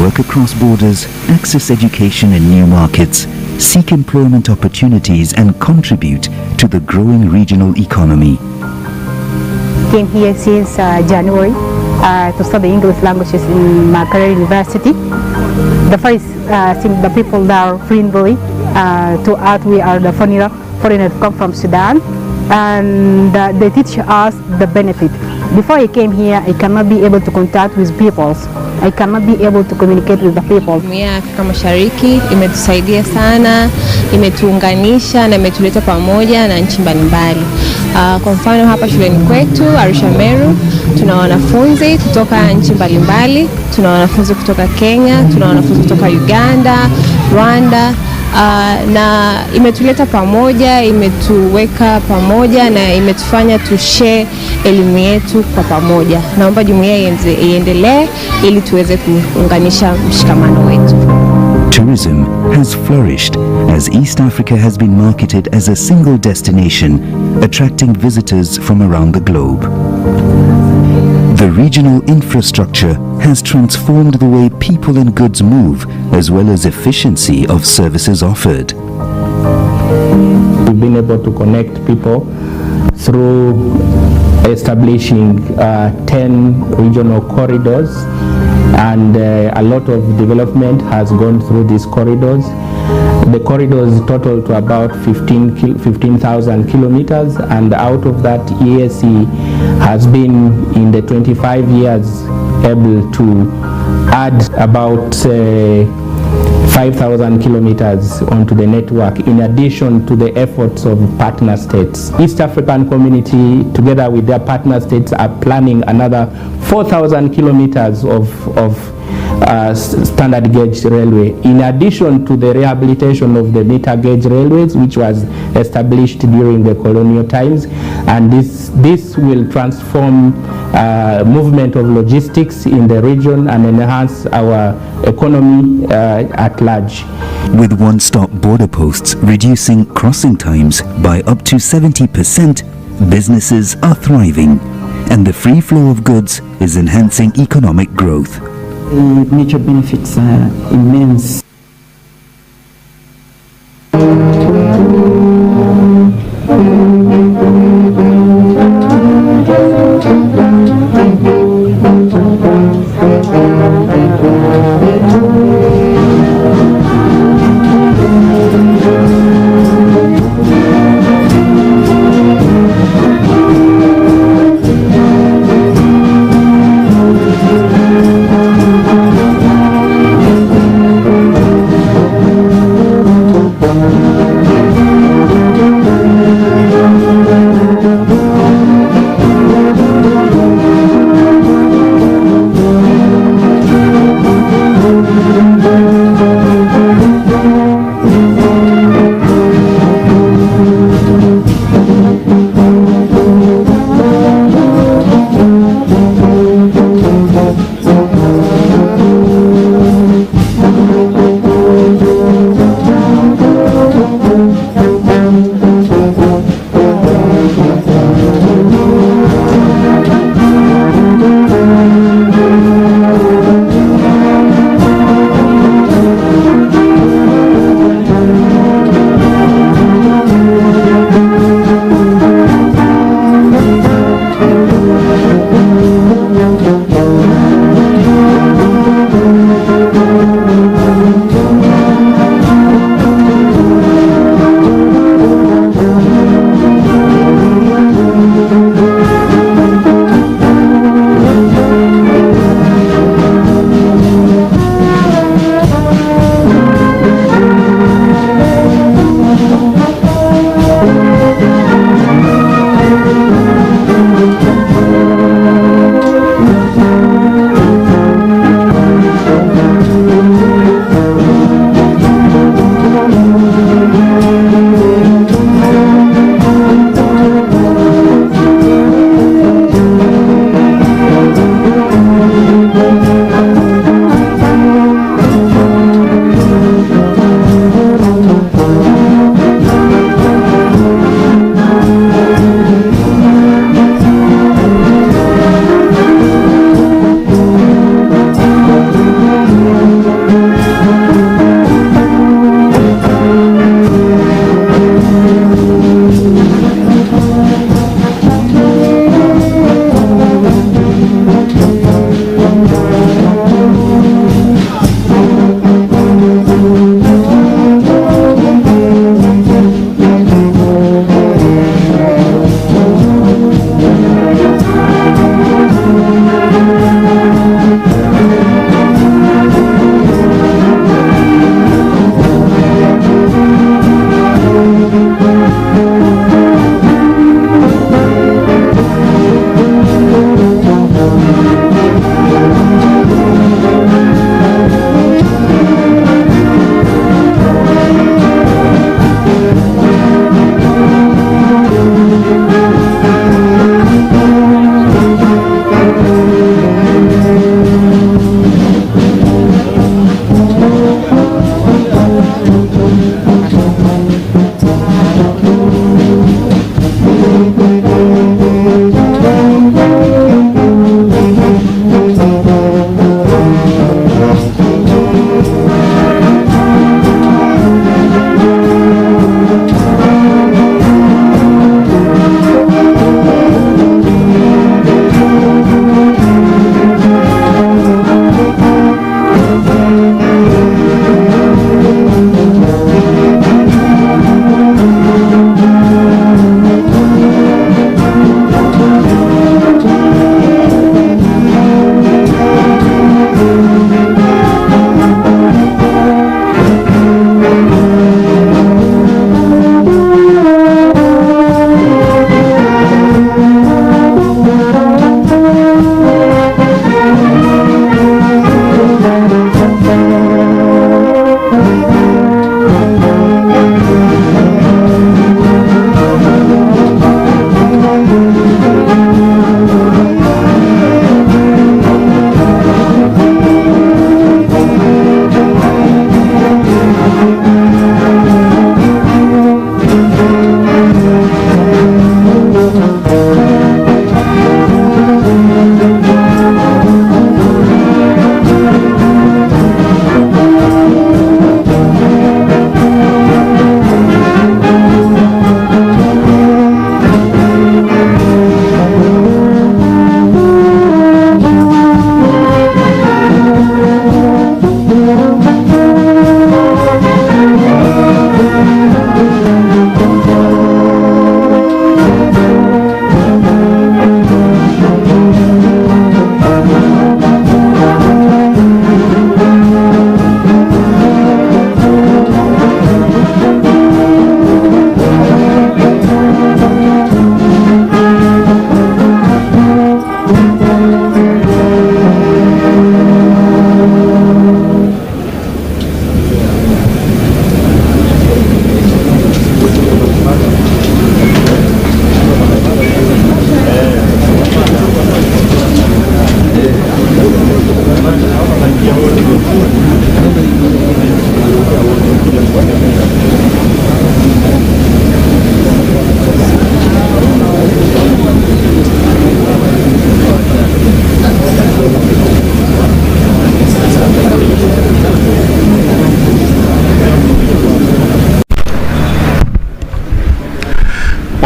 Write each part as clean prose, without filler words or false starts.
work across borders, access education in new markets, seek employment opportunities and contribute to the growing regional economy. Came here since January to study English languages in Makerere University. The first thing, the people there are friendly to us. We are the foreigners come from Sudan, and they teach us the benefit. Before I came here, I cannot be able to contact with people. I cannot be able to communicate with the people. Jumuiya ya Afrika Mashariki imetusaidia sana, imetuunganisha na imetuleta pamoja na nchi mbalimbali. Kwa mfano hapa shuleni kwetu Arusha Meru tuna wanafunzi kutoka nchi mbalimbali, tuna wanafunzi kutoka Kenya, tuna wanafunzi kutoka Uganda, Rwanda, na imetuleta pamoja, imetuweka pamoja na imetufanya tushare elimu yetu kwa pamoja. Naomba jumuiya iendelee ili tuweze kuunganisha mshikamano wetu. Tourism has flourished as East Africa has been marketed as a single destination, attracting visitors from around the globe. The regional infrastructure has transformed the way people and goods move, as well as efficiency of services offered. We've been able to connect people through establishing 10 regional corridors, and a lot of development has gone through these corridors. The corridors total to about 15,000 kilometers, and out of that EAC has been in the 25 years able to add about 5,000 kilometers onto the network, in addition to the efforts of partner states. East African Community, together with their partner states, are planning another 4,000 kilometers of standard gauge railway, in addition to the rehabilitation of the meter gauge railways, which was established during the colonial times. And this will transform movement of logistics in the region and enhance our economy at large. With one-stop border posts reducing crossing times by up to 70%, businesses are thriving, and the free flow of goods is enhancing economic growth. The mutual benefits are immense.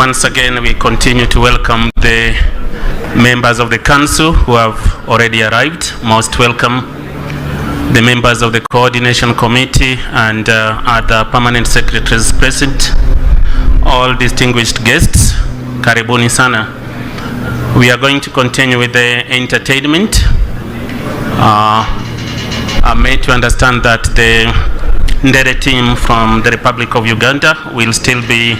Once again, we continue to welcome the members of the council who have already arrived. Most welcome. The members of the coordination committee and other permanent secretaries present. All distinguished guests, karibuni sana. We are going to continue with the entertainment. I'm made to understand that the Ndere team from the Republic of Uganda will still be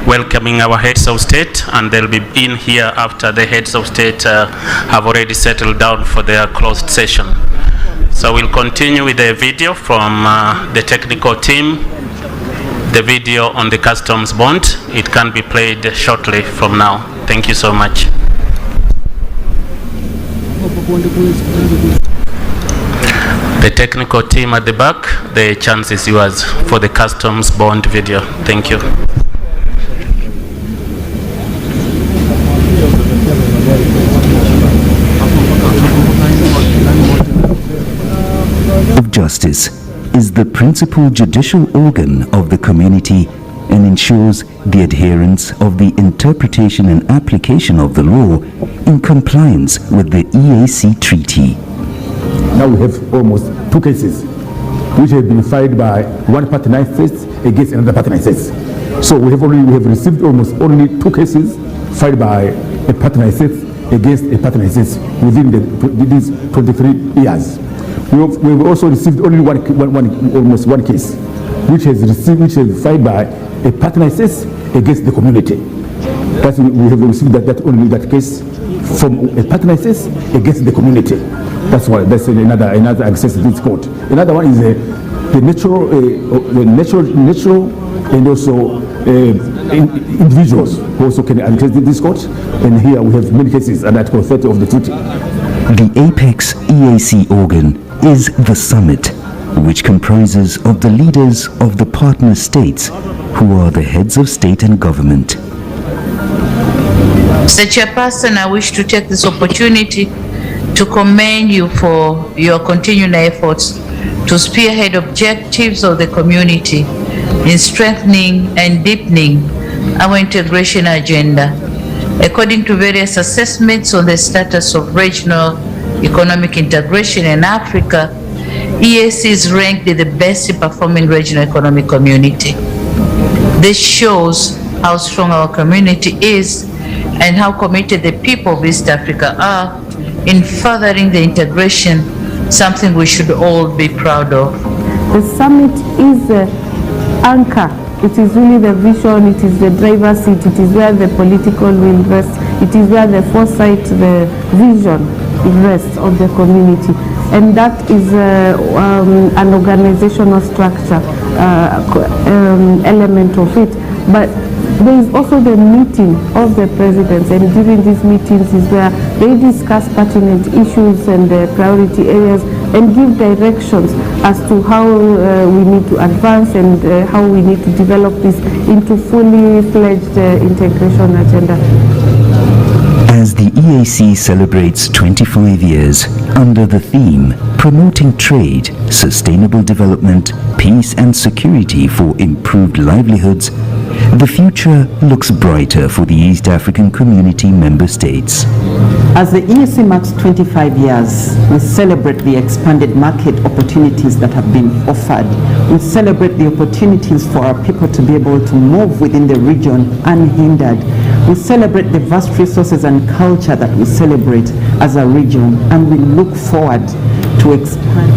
welcoming our heads of state, and they'll be in here after the heads of state have already settled down for their closed session. So we'll continue with the video from the technical team. The video on the customs bond, it can be played shortly from now. Thank you so much. The technical team at the back, the chance is yours for the customs bond video. Thank you. Of Justice is the principal judicial organ of the community and ensures the adherence of the interpretation and application of the law in compliance with the EAC Treaty. Now we have almost 2 cases which have been filed by one party United States against another party United States. So we have received almost only 2 cases filed by a party United States against a party United States within these 23 years. We have also received only almost one case which is filed by a party United States against the community. We have received that case from a party United States against the community. That's another access to this court. Another one is the natural and also individuals who also can access this court. And here we have many cases under Article 30 of the treaty. The apex EAC organ is the summit, which comprises of the leaders of the partner states who are the heads of state and government. Mr. Chairperson, I wish to take this opportunity to commend you for your continuing efforts to spearhead objectives of the community in strengthening and deepening our integration agenda. According to various assessments on the status of regional economic integration in Africa, EAC is ranked the best performing regional economic community. This shows how strong our community is and how committed the people of East Africa are in furthering the integration, something we should all be proud of. The summit is the anchor. It is really the vision, it is the driver's seat, it is where the political will rest, it is where the foresight, the vision rests of the community. And that is an organizational structure element of it. But there is also the meeting of the presidents, and during these meetings is where they discuss pertinent issues and priority areas and give directions as to how we need to advance and how we need to develop this into fully fledged integration agenda. As the EAC celebrates 25 years under the theme Promoting Trade, Sustainable Development, Peace and Security for Improved Livelihoods, the future looks brighter for the East African Community member states. As the EAC marks 25 years, we celebrate the expanded market opportunities that have been offered. We celebrate the opportunities for our people to be able to move within the region unhindered. We celebrate the vast resources and culture that we celebrate as a region, and we look forward to expand.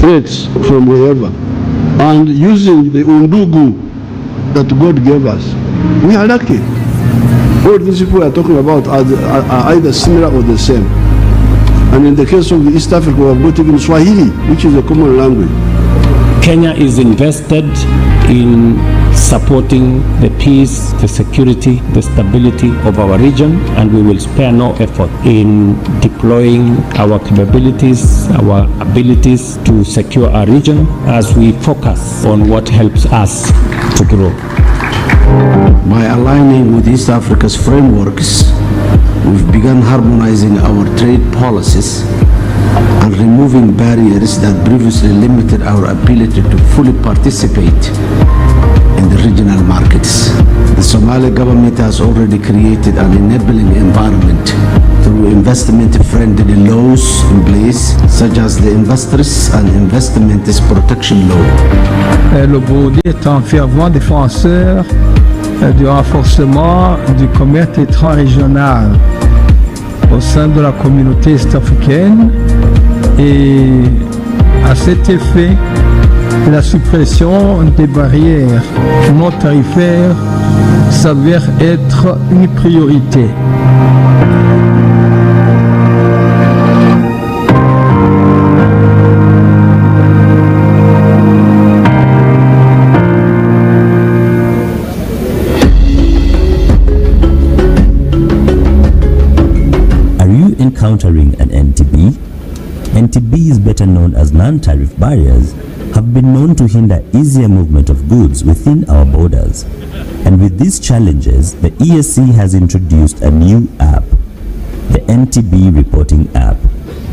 threats from wherever, and using the undugu that God gave us, we are lucky. All these people we are talking about are either similar or the same. And in the case of East Africa, we have got even Swahili, which is a common language. Kenya is invested in supporting the peace, the security, the stability of our region, and we will spare no effort in deploying our capabilities, our abilities to secure our region as we focus on what helps us to grow. By aligning with East Africa's frameworks, we've begun harmonizing our trade policies and removing barriers that previously limited our ability to fully participate in the regional markets. The Somali government has already created an enabling environment through investment-friendly laws in place, such as the Investors and Investments Protection Law. Le Burundi est un fervent défenseur du renforcement du commerce intra-régional au sein de la communauté est-africaine, et à cet effet, la suppression des barrières non tarifaires s'avère être une priorité. Encountering an NTB? NTBs, better known as non-tariff barriers, have been known to hinder easier movement of goods within our borders. And with these challenges, the ESC has introduced a new app, the NTB Reporting App,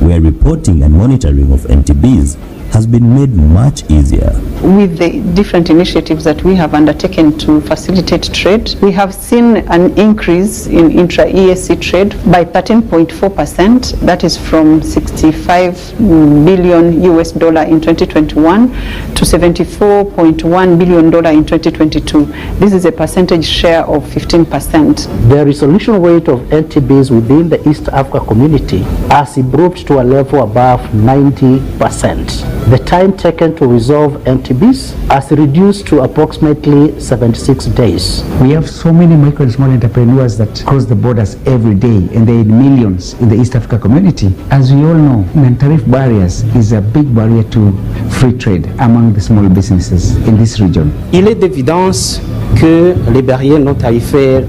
where reporting and monitoring of NTBs has been made much easier. With the different initiatives that we have undertaken to facilitate trade, we have seen an increase in intra-ESC trade by 13.4%. That is from $65 billion in 2021 to $74.1 billion in 2022. This is a percentage share of 15%. The resolution rate of NTBs within the East Africa community has improved to a level above 90%. The time taken to resolve NTBs has reduced to approximately 76 days. We have so many micro and small entrepreneurs that cross the borders every day, and there are millions in the East Africa community. As we all know, non-tariff barriers is a big barrier to free trade among the small businesses in this region. Il est d'évidence que les barrières non tarifaires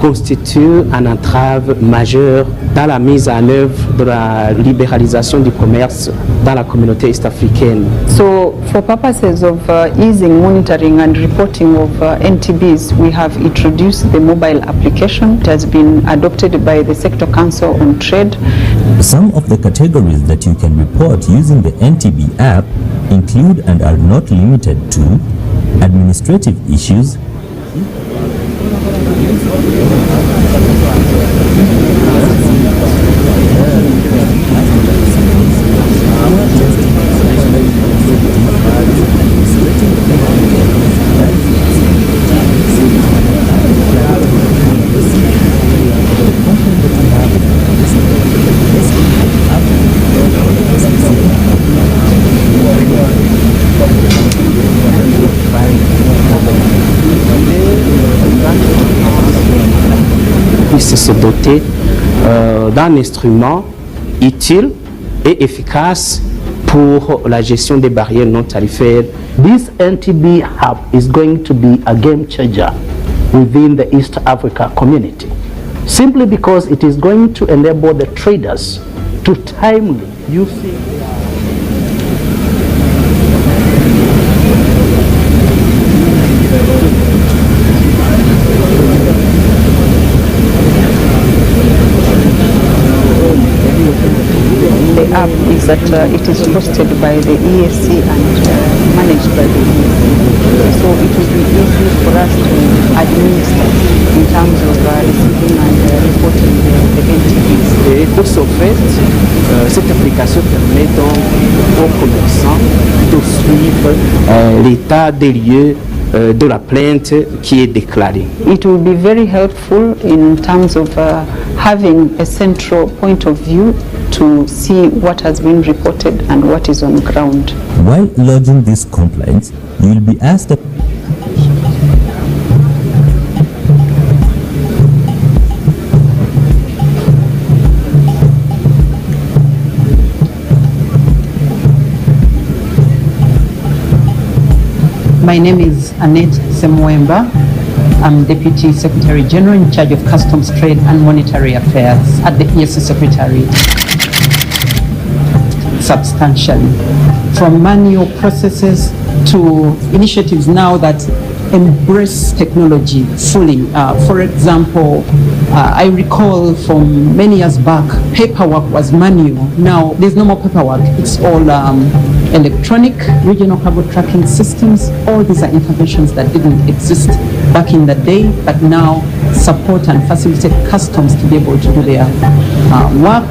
constitue une entrave majeure dans la mise en œuvre de la libéralisation du commerce dans la communauté est-africaine. So, for purposes of easing monitoring and reporting of NTBs, we have introduced the mobile application. It has been adopted by the Sector Council on Trade. Some of the categories that you can report using the NTB app include and are not limited to administrative issues, puisse se doter d'un instrument utile et efficace pour la gestion des barrières non tarifaires. This NTB hub is going to be a game changer within the East Africa community, simply because it is going to enable the traders to timely use The app is that it is hosted by the ESC and managed by the ESC. So it will be easy for us to administer in terms of receiving and reporting the NTBs. Et de ce fait, cette application permet donc aux commerçants de suivre l'état des lieux de la plainte qui est déclarée. It will be very helpful in terms of having a central point of view to see what has been reported and what is on ground. While lodging these complaints, you will be asked a My name is Annette Semwemba. I'm Deputy Secretary General in charge of Customs, Trade and Monetary Affairs at the EAC Secretariat. Substantially, from manual processes to initiatives now that embrace technology fully. For example, I recall from many years back, paperwork was manual. Now there's no more paperwork. It's all electronic regional cargo tracking systems. All these are interventions that didn't exist back in the day, but now support and facilitate customs to be able to do their work.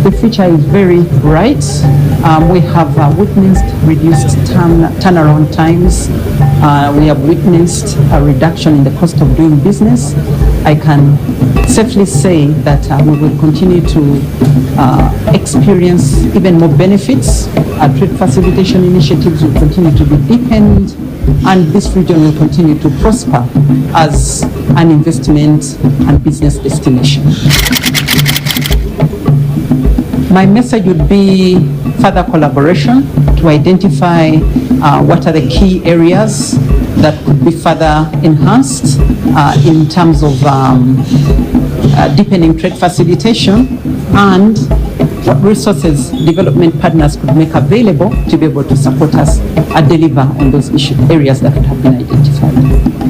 The future is very bright. We have witnessed reduced turnaround times. We have witnessed a reduction in the cost of doing business. I can safely say that we will continue to experience even more benefits. Our trade facilitation initiatives will continue to be deepened, and this region will continue to prosper as an investment and business destination. My message would be further collaboration to identify what are the key areas that could be further enhanced in terms of deepening trade facilitation, and what resources development partners could make available to be able to support us and deliver on those areas that would have been identified.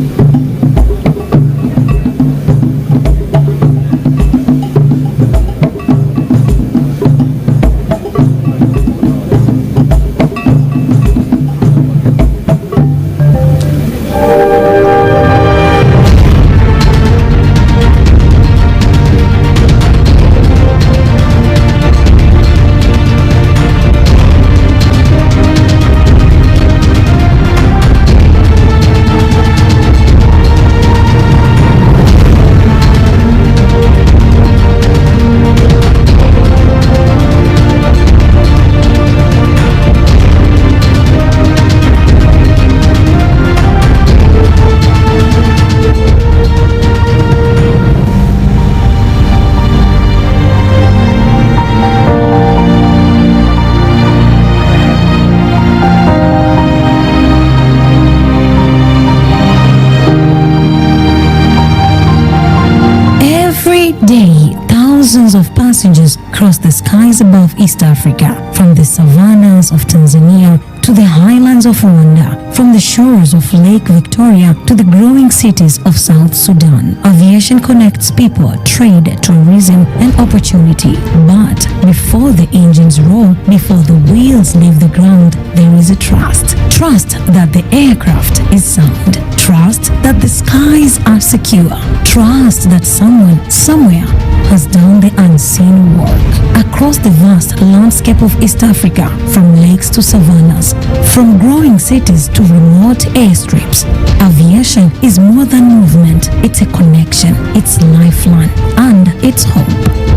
Thousands of passengers cross the skies above East Africa, from the savannas of Tanzania to the highlands of Rwanda, from the shores of Lake Victoria to the growing cities of South Sudan. Aviation connects people, trade, tourism, and opportunity. But before the engines roll, before the wheels leave the ground, there is a trust. Trust that the aircraft is sound. Trust that the skies are secure. Trust that someone, somewhere, has done the unseen work. Across the vast landscape of East Africa, from lakes to savannas, from growing cities to remote airstrips, aviation is more than movement. It's a connection, it's lifeline, and it's hope.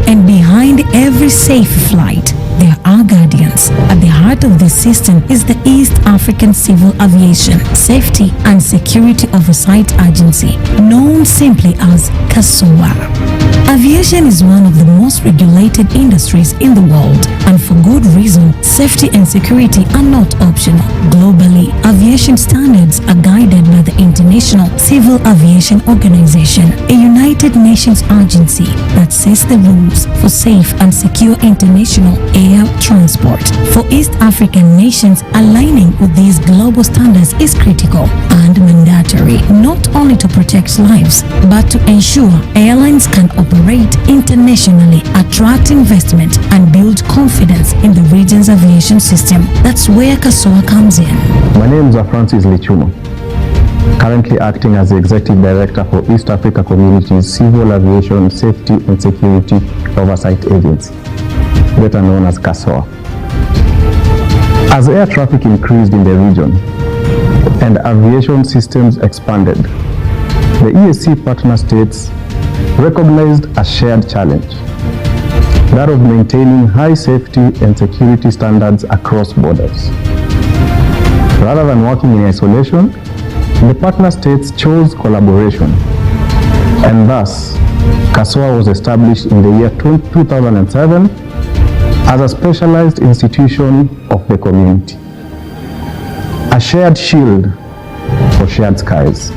And behind every safe flight, there are guardians. At the heart of this system is the East African Civil Aviation Safety and Security Oversight Agency, known simply as CASOA. Aviation is one of the most regulated industries in the world, and for good reason. Safety and security are not optional. Globally, aviation standards are guided by the International Civil Aviation Organization, a United Nations agency that sets the rules for safe and secure international air transport. For East African nations, aligning with these global standards is critical and mandatory, not only to protect lives, but to ensure airlines can operate internationally, attract investment, and build confidence in the region's aviation system. That's where CASOA comes in. My name is Francis Lichuno, currently acting as the Executive Director for East Africa Community's Civil Aviation Safety and Security Oversight Agency, better known as CASOA. As air traffic increased in the region and aviation systems expanded, the EAC partner states recognized a shared challenge that of maintaining high safety and security standards across borders. Rather than working in isolation, the partner states chose collaboration, and thus KASOA was established in the year 2007 as a specialized institution of the community, a shared shield for shared skies.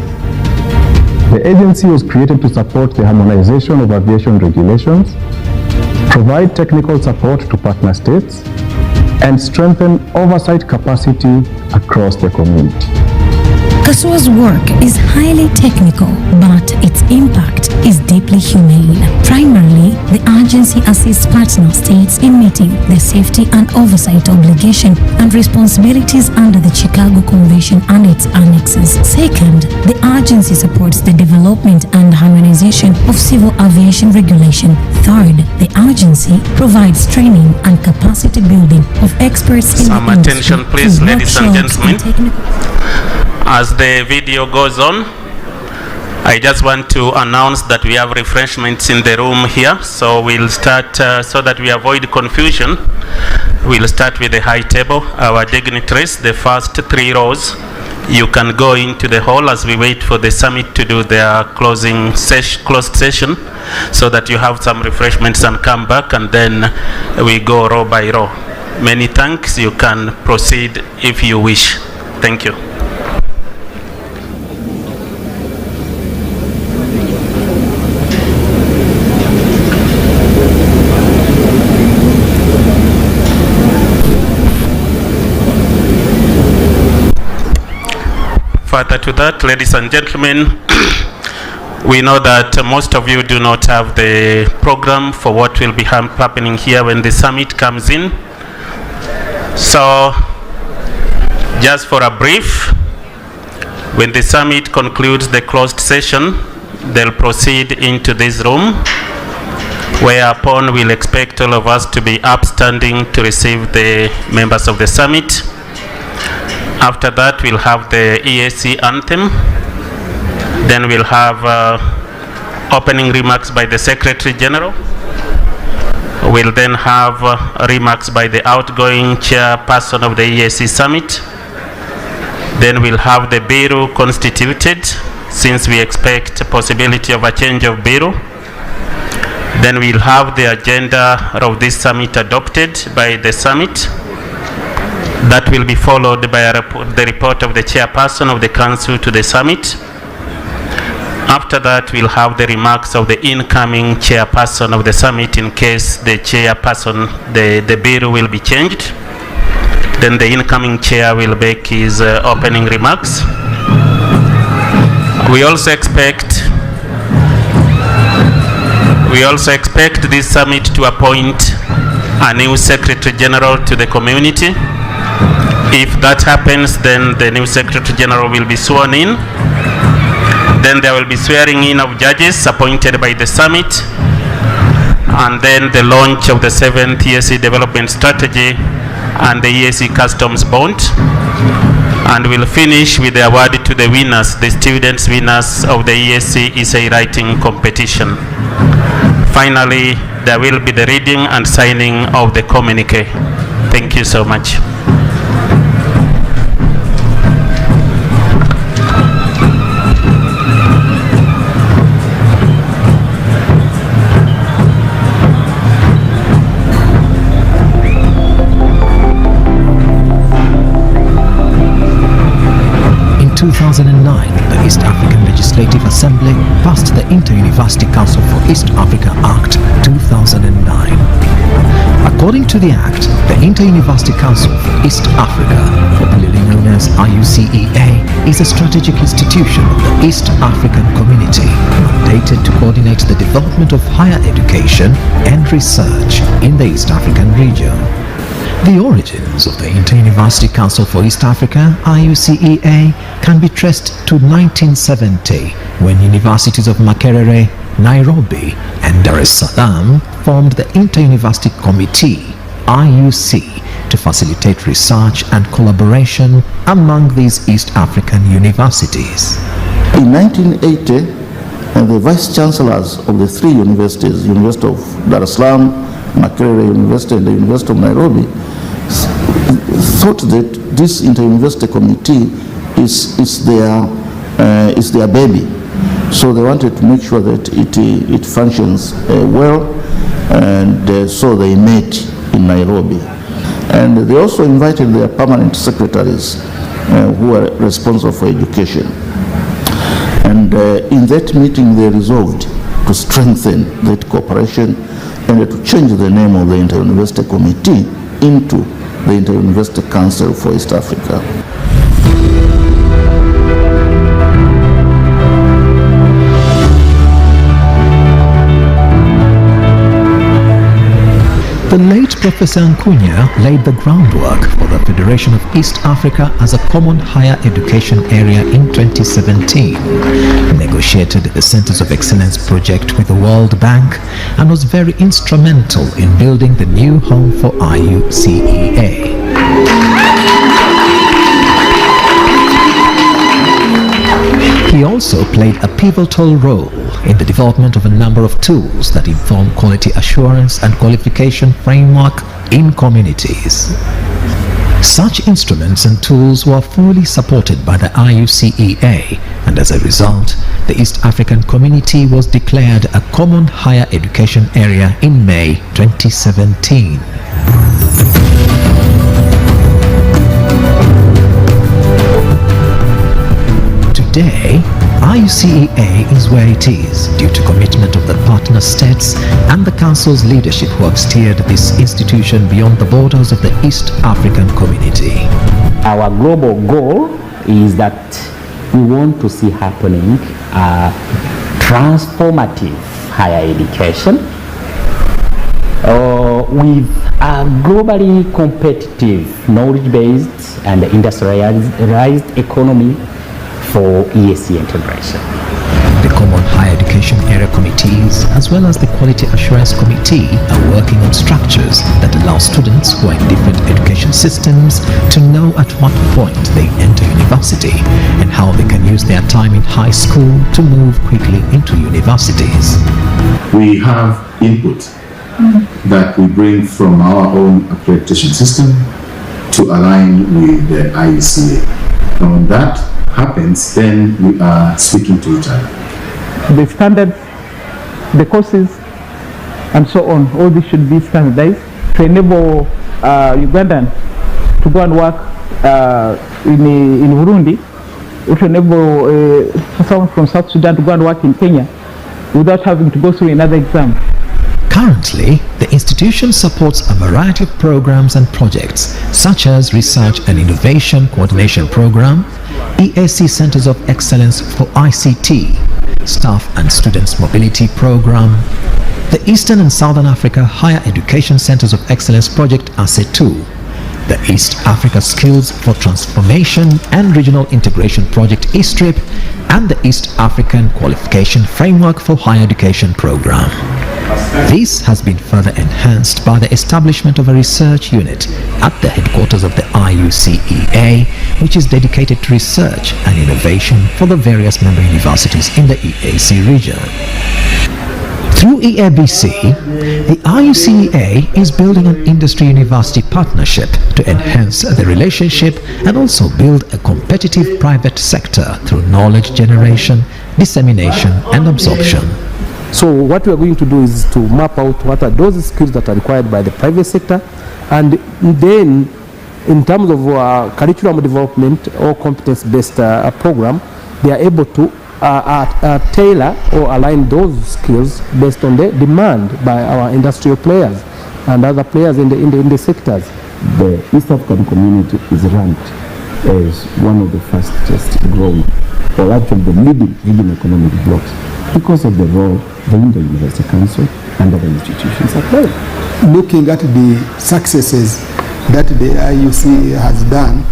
The agency was created to support the harmonization of aviation regulations, provide technical support to partner states, and strengthen oversight capacity across the community. KASOA's work is highly technical, but its impact is deeply humane. Primarily, the agency assists partner states in meeting their safety and oversight obligation and responsibilities under the Chicago Convention and its annexes. Second, the agency supports the development and harmonization of civil aviation regulation. Third, the agency provides training and capacity building of experts in Some the industry. attention please, ladies and gentlemen. Technical As the video goes on, I just want to announce that we have refreshments in the room here, so we'll start so that we avoid confusion. We'll start with the high table. Our dignitaries, the first 3 rows, you can go into the hall as we wait for the summit to do their closed session, so that you have some refreshments and come back, and then we go row by row. Many thanks. You can proceed if you wish. Thank you. Further to that, ladies and gentlemen, we know that most of you do not have the program for what will be happening here when the summit comes in. So, just for a brief, when the summit concludes the closed session, they'll proceed into this room, whereupon we'll expect all of us to be upstanding to receive the members of the summit. After that, we'll have the EAC anthem. Then we'll have opening remarks by the Secretary General. We'll then have remarks by the outgoing chairperson of the EAC Summit. Then we'll have the Bureau constituted, since we expect a possibility of a change of Bureau. Then we'll have the agenda of this summit adopted by the summit. That will be followed by the report of the chairperson of the council to the summit. After that, we'll have the remarks of the incoming chairperson of the summit in case the chairperson, the bureau will be changed. Then the incoming chair will make his opening remarks. We also expect this summit to appoint a new Secretary General to the community. If that happens, then the new Secretary General will be sworn in. Then there will be swearing in of judges appointed by the summit, and then the launch of the 7th EAC development strategy and the EAC customs bond. And we'll finish with the award to the winners, the students winners of the EAC essay writing competition. Finally, there will be the reading and signing of the communique. Thank you so much. In 2009, the East African Legislative Assembly passed the Inter-University Council for East Africa Act 2009. According to the Act, the Inter-University Council for East Africa, popularly known as IUCEA, is a strategic institution of the East African community, mandated to coordinate the development of higher education and research in the East African region. The origins of the Inter-University Council for East Africa, IUCEA, can be traced to 1970, when universities of Makerere, Nairobi, and Dar es Salaam formed the Inter-University Committee, IUC, to facilitate research and collaboration among these East African universities. In 1980, the vice chancellors of the 3 universities, University of Dar es Salaam, Makerere University and the University of Nairobi, thought that this inter-university committee is their baby. So they wanted to make sure that it functions well, and so they met in Nairobi. And they also invited their permanent secretaries who are responsible for education. And in that meeting they resolved to strengthen that cooperation and to change the name of the Inter-University Committee into the Inter-University Council for East Africa. The late Professor Nkunya laid the groundwork for the Federation of East Africa as a common higher education area in 2017, negotiated the Centers of Excellence project with the World Bank, and was very instrumental in building the new home for IUCEA. He also played a pivotal role in the development of a number of tools that inform quality assurance and qualification framework in communities. Such instruments and tools were fully supported by the IUCEA, and as a result, the East African Community was declared a common higher education area in May 2017. Today, IUCEA is where it is due to commitment of the partner states and the Council's leadership who have steered this institution beyond the borders of the East African Community. Our global goal is that we want to see happening transformative higher education with a globally competitive, knowledge-based and industrialized economy for EAC integration. The Common Higher Education Area Committees, as well as the Quality Assurance Committee, are working on structures that allow students who are in different education systems to know at what point they enter university and how they can use their time in high school to move quickly into universities. We have input that we bring from our own accreditation system to align with the IUCA. Now when that happens, then we are speaking to each other. The standards, the courses, and so on, all this should be standardized to enable Ugandans to go and work in Burundi, or to enable someone from South Sudan to go and work in Kenya without having to go through another exam. Currently, the institution supports a variety of programs and projects such as Research and Innovation Coordination Program, EAC Centers of Excellence for ICT, Staff and Students Mobility Program, the Eastern and Southern Africa Higher Education Centers of Excellence Project ASE2, the East Africa Skills for Transformation and Regional Integration Project ESTRIP, and the East African Qualification Framework for Higher Education Program. This has been further enhanced by the establishment of a research unit at the headquarters of the IUCEA, which is dedicated to research and innovation for the various member universities in the EAC region. Through EABC, the IUCEA is building an industry-university partnership to enhance the relationship and also build a competitive private sector through knowledge generation, dissemination and absorption. So what we are going to do is to map out what are those skills that are required by the private sector, and then in terms of curriculum development or competence-based program, they are able to tailor or align those skills based on the demand by our industrial players and other players in the sectors. The East African community is ranked as one of the fastest growing, or actually the leading regional economic blocks, because of the role the Inter-University Council and other institutions are playing. Looking at the successes that the IUC has done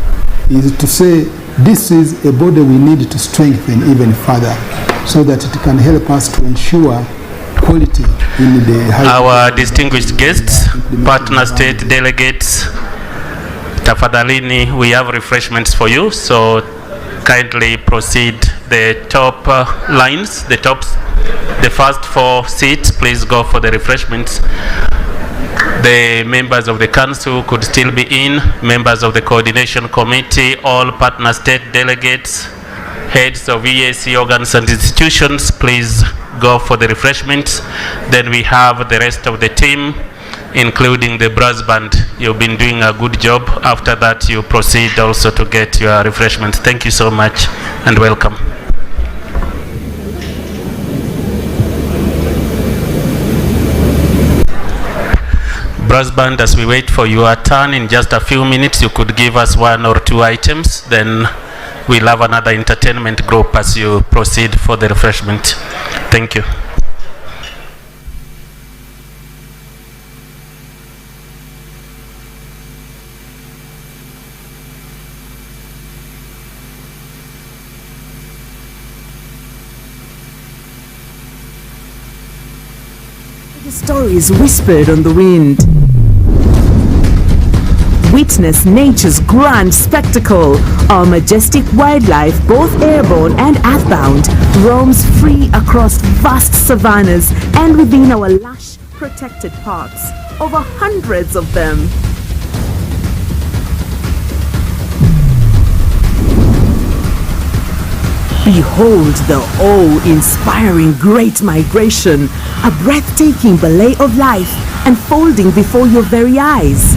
is to say this is a body we need to strengthen even further so that it can help us to ensure quality in the higher. Our distinguished guests, partner state delegates, tafadhalini, we have refreshments for you, so kindly proceed. The top lines, the first 4 seats, please go for the refreshments. The members of the council could still be in, members of the coordination committee, all partner state delegates, heads of EAC organs and institutions, please go for the refreshments. Then we have the rest of the team, including the brass band. You've been doing a good job. After that, you proceed also to get your refreshments. Thank you so much and welcome. Brass band, as we wait for your turn in just a few minutes, you could give us 1 or 2 items, then we'll have another entertainment group as you proceed for the refreshment. Thank you. The stories whispered on the wind. Witness nature's grand spectacle. Our majestic wildlife, both airborne and earthbound, roams free across vast savannas and within our lush, protected parks. Over hundreds of them. Behold the awe-inspiring Great Migration, a breathtaking ballet of life unfolding before your very eyes.